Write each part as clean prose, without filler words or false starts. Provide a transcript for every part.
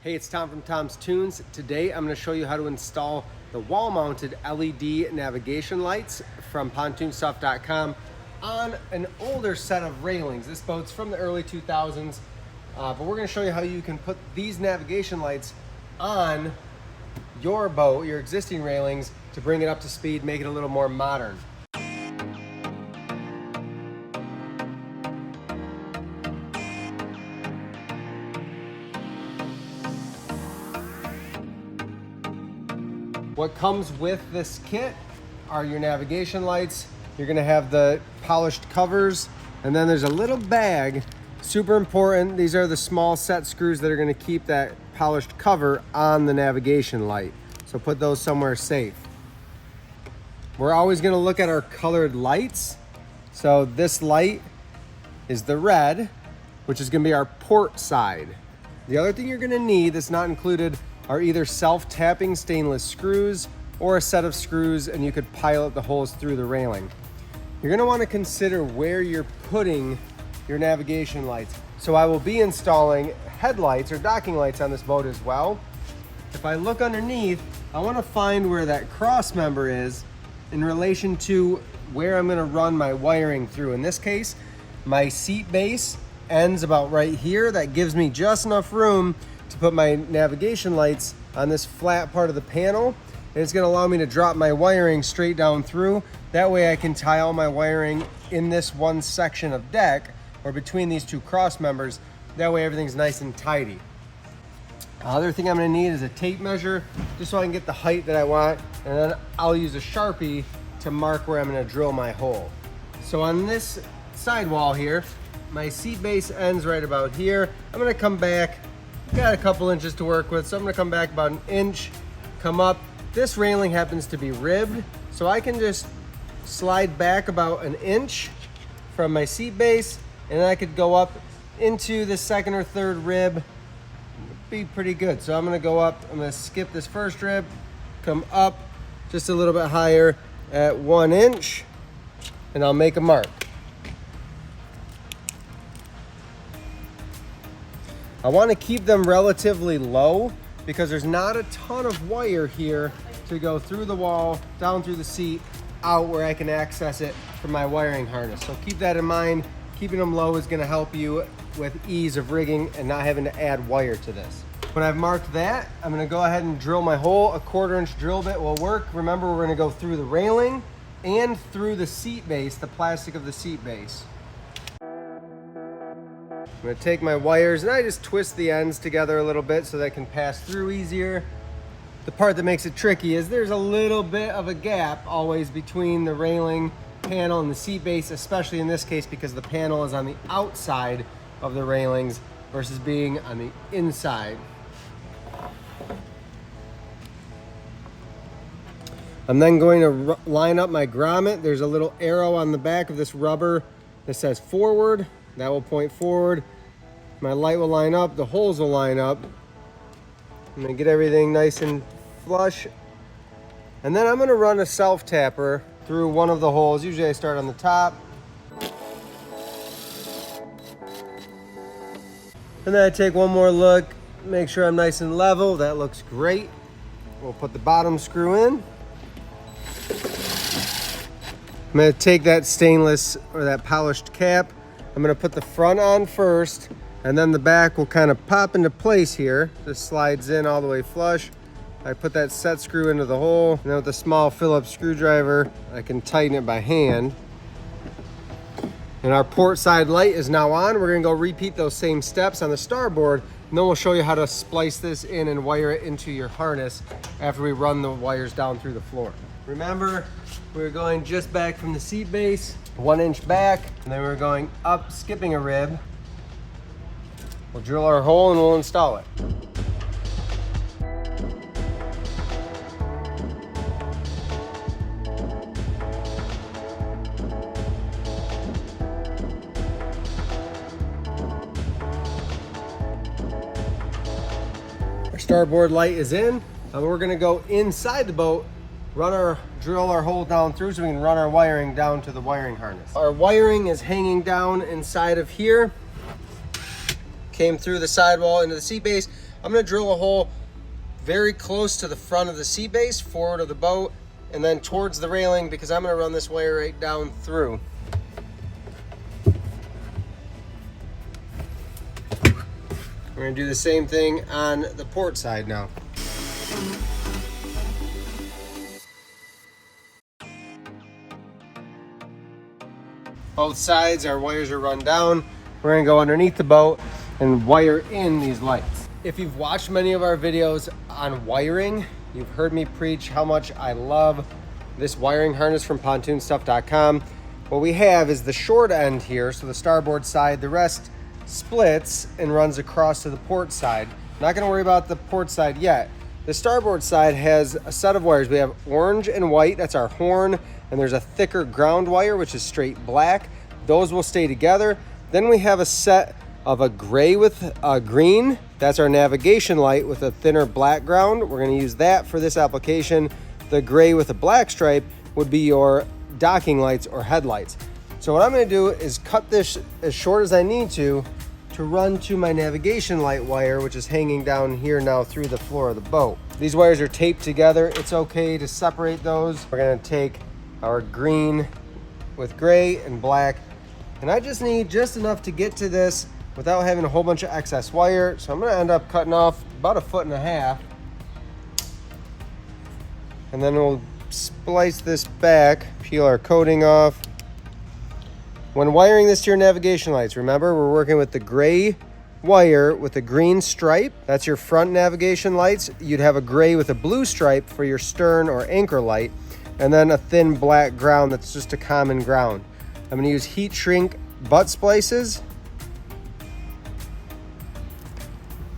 Hey, it's Tom from Tom's Toons. Today I'm going to show you how to install the wall-mounted LED navigation lights from PontoonStuff.com on an older set of railings. This boat's from the early 2000s, but we're going to show you how you can put these navigation lights on your boat, your existing railings, to bring it up to speed, make it a little more modern. What comes with this kit are your navigation lights. You're gonna have the polished covers, and then there's a little bag, super important. These are the small set screws that are gonna keep that polished cover on the navigation light. So put those somewhere safe. We're always gonna look at our colored lights. So this light is the red, which is gonna be our port side. The other thing you're gonna need that's not included are either self-tapping stainless screws or a set of screws, and you could pilot the holes through the railing. You're gonna wanna consider where you're putting your navigation lights. So I will be installing headlights or docking lights on this boat as well. If I look underneath, I wanna find where that cross member is in relation to where I'm gonna run my wiring through. In this case, my seat base ends about right here. That gives me just enough room to put my navigation lights on this flat part of the panel, and it's going to allow me to drop my wiring straight down through. That way I can tie all my wiring in this one section of deck or between these two cross members. That way everything's nice and tidy. Other thing I'm going to need is a tape measure, just so I can get the height that I want, and then I'll use a Sharpie to mark where I'm going to drill my hole. So on this sidewall here, my seat base ends right about here. I'm going to come back. Got a couple inches to work with, so I'm gonna come back about an inch, come up. This railing happens to be ribbed, so I can just slide back about an inch from my seat base, and I could go up into the second or third rib. It'd be pretty good. So I'm gonna go up, I'm gonna skip this first rib, come up just a little bit higher at 1 inch, and I'll make a mark. I want to keep them relatively low because there's not a ton of wire here to go through the wall, down through the seat, out where I can access it from my wiring harness. So keep that in mind. Keeping them low is going to help you with ease of rigging and not having to add wire to this. When I've marked that, I'm going to go ahead and drill my hole. A 1/4 inch drill bit will work. Remember, we're going to go through the railing and through the seat base, the plastic of the seat base. I'm gonna take my wires and I just twist the ends together a little bit so they can pass through easier. The part that makes it tricky is there's a little bit of a gap always between the railing panel and the seat base, especially in this case because the panel is on the outside of the railings versus being on the inside. I'm then going to line up my grommet. There's a little arrow on the back of this rubber that says forward. That will point forward. My light will line up, the holes will line up. I'm gonna get everything nice and flush. And then I'm gonna run a self-tapper through one of the holes. Usually I start on the top. And then I take one more look, make sure I'm nice and level. That looks great. We'll put the bottom screw in. I'm gonna take that stainless or that polished cap. I'm gonna put the front on first, and then the back will kind of pop into place here. This slides in all the way flush. I put that set screw into the hole, and then with a small Phillips screwdriver, I can tighten it by hand. And our port side light is now on. We're gonna go repeat those same steps on the starboard, and then we'll show you how to splice this in and wire it into your harness after we run the wires down through the floor. Remember, we're going just back from the seat base, 1 inch back, and then we're going up, skipping a rib. We'll drill our hole and we'll install it. Our starboard light is in, and we're gonna go inside the boat, drill our hole down through so we can run our wiring down to the wiring harness. Our wiring is hanging down inside of here. Came through the sidewall into the seat base. I'm gonna drill a hole very close to the front of the seat base, forward of the boat, and then towards the railing, because I'm gonna run this wire right down through. We're gonna do the same thing on the port side now. Both sides, our wires are run down. We're gonna go underneath the boat and wire in these lights. If you've watched many of our videos on wiring, you've heard me preach how much I love this wiring harness from PontoonStuff.com. What we have is the short end here, so the starboard side, the rest splits and runs across to the port side. Not gonna worry about the port side yet. The starboard side has a set of wires. We have orange and white, that's our horn, and there's a thicker ground wire, which is straight black. Those will stay together. Then we have a set of a gray with a green. That's our navigation light with a thinner black ground. We're gonna use that for this application. The gray with a black stripe would be your docking lights or headlights. So what I'm gonna do is cut this as short as I need to run to my navigation light wire, which is hanging down here now through the floor of the boat. These wires are taped together. It's okay to separate those. We're gonna take our green with gray and black, and I just need just enough to get to this without having a whole bunch of excess wire. So I'm gonna end up cutting off about 1.5 feet. And then we'll splice this back, peel our coating off. When wiring this to your navigation lights, remember we're working with the gray wire with a green stripe. That's your front navigation lights. You'd have a gray with a blue stripe for your stern or anchor light, and then a thin black ground that's just a common ground. I'm gonna use heat shrink butt splices.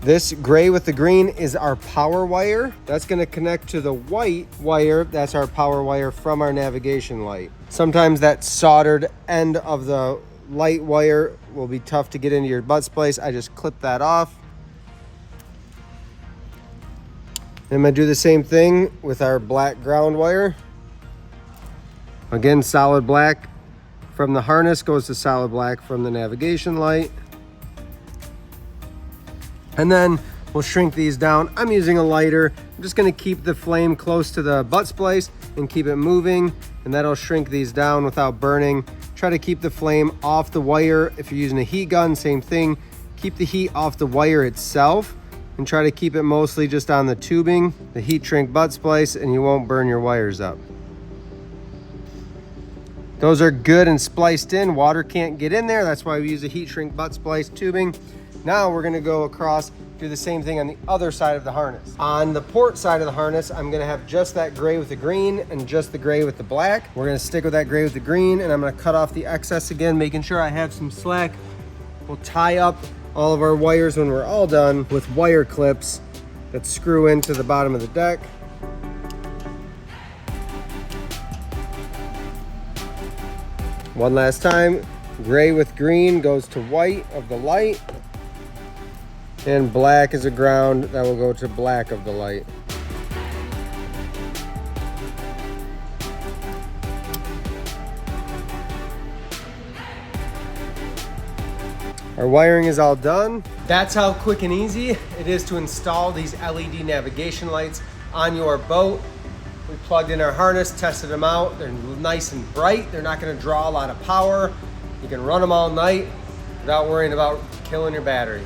This gray with the green is our power wire. That's gonna connect to the white wire. That's our power wire from our navigation light. Sometimes that soldered end of the light wire will be tough to get into your butt splice. I just clip that off. I'm gonna do the same thing with our black ground wire. Again, solid black from the harness goes to solid black from the navigation light. And then we'll shrink these down. I'm using a lighter. I'm just gonna keep the flame close to the butt splice and keep it moving, and that'll shrink these down without burning. Try to keep the flame off the wire. If you're using a heat gun, same thing. Keep the heat off the wire itself and try to keep it mostly just on the tubing, the heat shrink butt splice, and you won't burn your wires up. Those are good and spliced in. Water can't get in there. That's why we use a heat shrink butt splice tubing. Now we're gonna go across, do the same thing on the other side of the harness. On the port side of the harness, I'm gonna have just that gray with the green and just the gray with the black. We're gonna stick with that gray with the green, and I'm gonna cut off the excess again, making sure I have some slack. We'll tie up all of our wires when we're all done with wire clips that screw into the bottom of the deck. One last time, gray with green goes to white of the light, and black is a ground that will go to black of the light. Our wiring is all done. That's how quick and easy it is to install these LED navigation lights on your boat. We plugged in our harness, tested them out. They're nice and bright. They're not gonna draw a lot of power. You can run them all night without worrying about killing your battery.